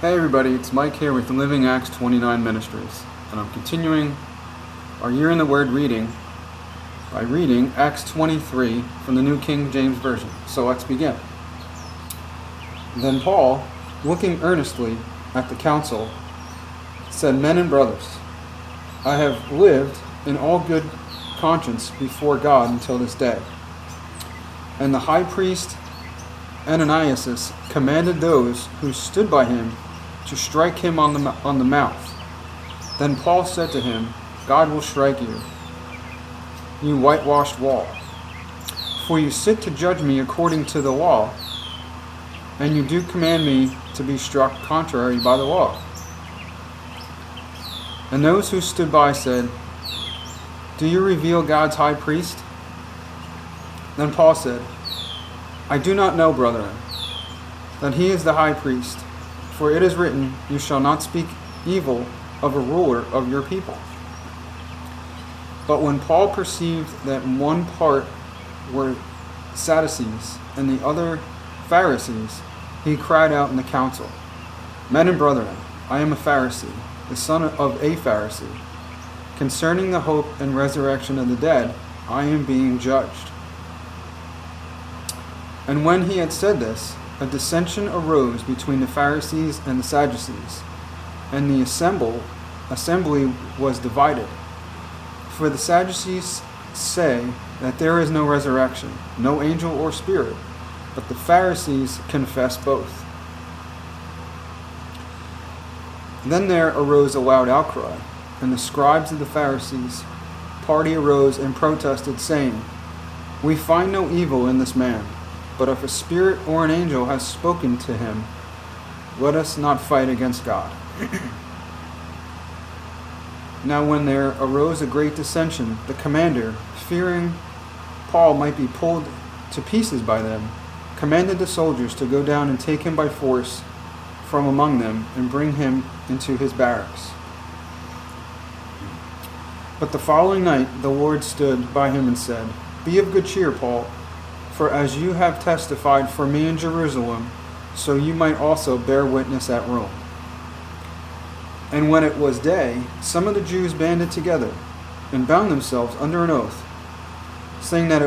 Hey everybody, it's Mike here with the Living Acts 29 Ministries, and I'm continuing our Year in the Word reading by reading Acts 23 from the New King James Version. So let's begin. Then Paul, looking earnestly at the council, said, "Men and brothers, I have lived in all good conscience before God until this day." And the high priest Ananias commanded those who stood by him to strike him on the mouth. Then Paul said to him, "God will strike you, you whitewashed wall. For you sit to judge me according to the law, and you do command me to be struck contrary by the law." And those who stood by said, "Do you reveal God's high priest?" Then Paul said, "I do not know, brethren, that he is the high priest. For it is written, you shall not speak evil of a ruler of your people." But when Paul perceived that one part were Sadducees and the other Pharisees, he cried out in the council, "Men and brethren, I am a Pharisee, the son of a Pharisee. Concerning the hope and resurrection of the dead, I am being judged." And when he had said this, a dissension arose between the Pharisees and the Sadducees, and the assembly was divided. For the Sadducees say that there is no resurrection, no angel or spirit, but the Pharisees confess both. Then there arose a loud outcry, and the scribes of the Pharisees' party arose and protested, saying, "We find no evil in this man. But if a spirit or an angel has spoken to him, let us not fight against God." Now when there arose a great dissension, the commander, fearing Paul might be pulled to pieces by them, commanded the soldiers to go down and take him by force from among them and bring him into his barracks. But the following night the Lord stood by him and said, "Be of good cheer, Paul. For as you have testified for me in Jerusalem, so you might also bear witness at Rome." And when it was day, some of the Jews banded together and bound themselves under an oath, saying that they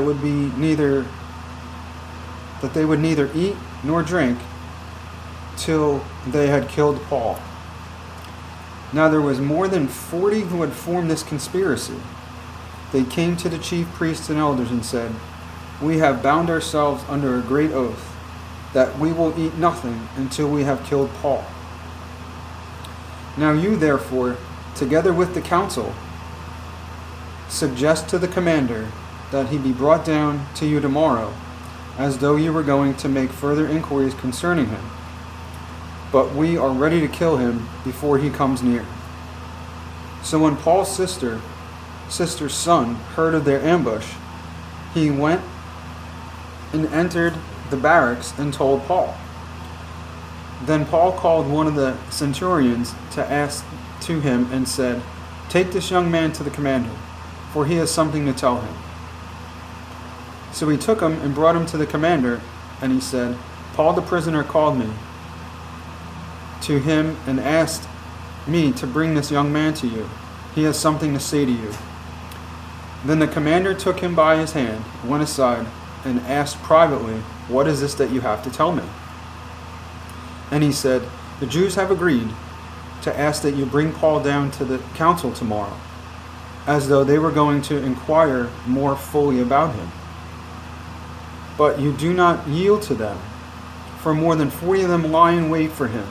would neither eat nor drink till they had killed Paul. Now there was more than 40 who had formed this conspiracy. They came to the chief priests and elders and said, "We have bound ourselves under a great oath that we will eat nothing until we have killed Paul. Now you, therefore, together with the council, suggest to the commander that he be brought down to you tomorrow, as though you were going to make further inquiries concerning him. But we are ready to kill him before he comes near." So when Paul's sister's son heard of their ambush, he went and entered the barracks and told Paul. Then Paul called one of the centurions to him and said, "Take this young man to the commander, for he has something to tell him." So he took him and brought him to the commander, and he said, "Paul the prisoner called me to him and asked me to bring this young man to you. He has something to say to you." Then the commander took him by his hand, went aside, and asked privately, "What is this that you have to tell me?" And he said, "The Jews have agreed to ask that you bring Paul down to the council tomorrow, as though they were going to inquire more fully about him. But you do not yield to them, for more than 40 of them lie in wait for him,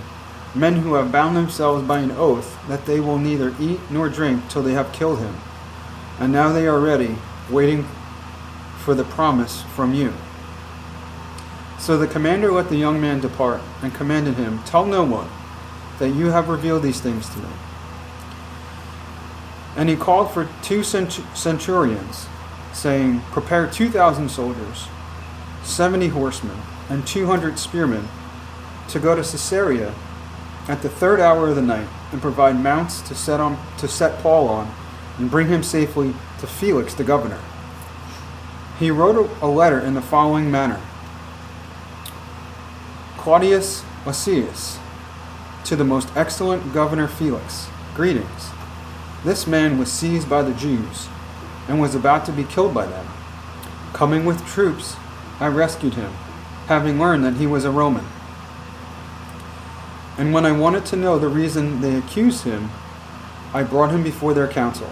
men who have bound themselves by an oath that they will neither eat nor drink till they have killed him. And now they are ready, waiting for the promise from you." So the commander let the young man depart and commanded him, "Tell no one that you have revealed these things to me." And he called for 2 centurions, saying, "Prepare 2,000 soldiers, 70 horsemen, and 200 spearmen to go to Caesarea at the 3rd hour of the night, and provide mounts to set Paul on, and bring him safely to Felix the governor." He wrote a letter in the following manner: "Claudius Lysias, To the most excellent Governor Felix, greetings. This man was seized by the Jews and was about to be killed by them. Coming with troops, I rescued him, having learned that he was a Roman. And when I wanted to know the reason they accused him, I brought him before their council.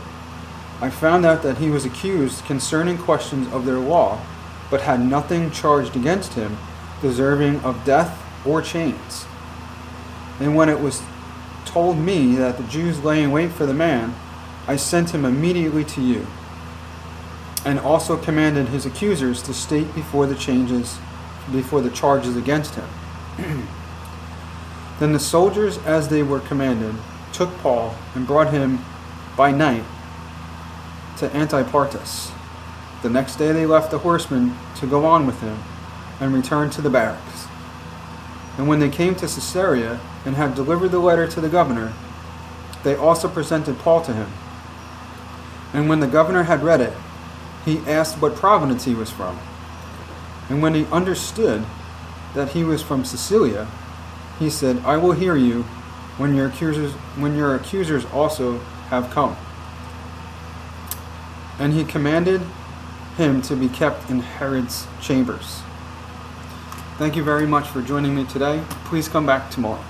I found out that he was accused concerning questions of their law, but had nothing charged against him deserving of death or chains. And when it was told me that the Jews lay in wait for the man, I sent him immediately to you, and also commanded his accusers to state before the charges against him. Then the soldiers, as they were commanded, took Paul and brought him by night to Antipatris. The next day they left the horsemen to go on with him and returned to the barracks. And when they came to Caesarea and had delivered the letter to the governor, they also presented Paul to him. And when the governor had read it, he asked what province he was from. And when he understood that he was from Cilicia, he said, I will hear you when your accusers also have come. And he commanded him to be kept in Herod's chambers. Thank you very much for joining me today. Please come back tomorrow.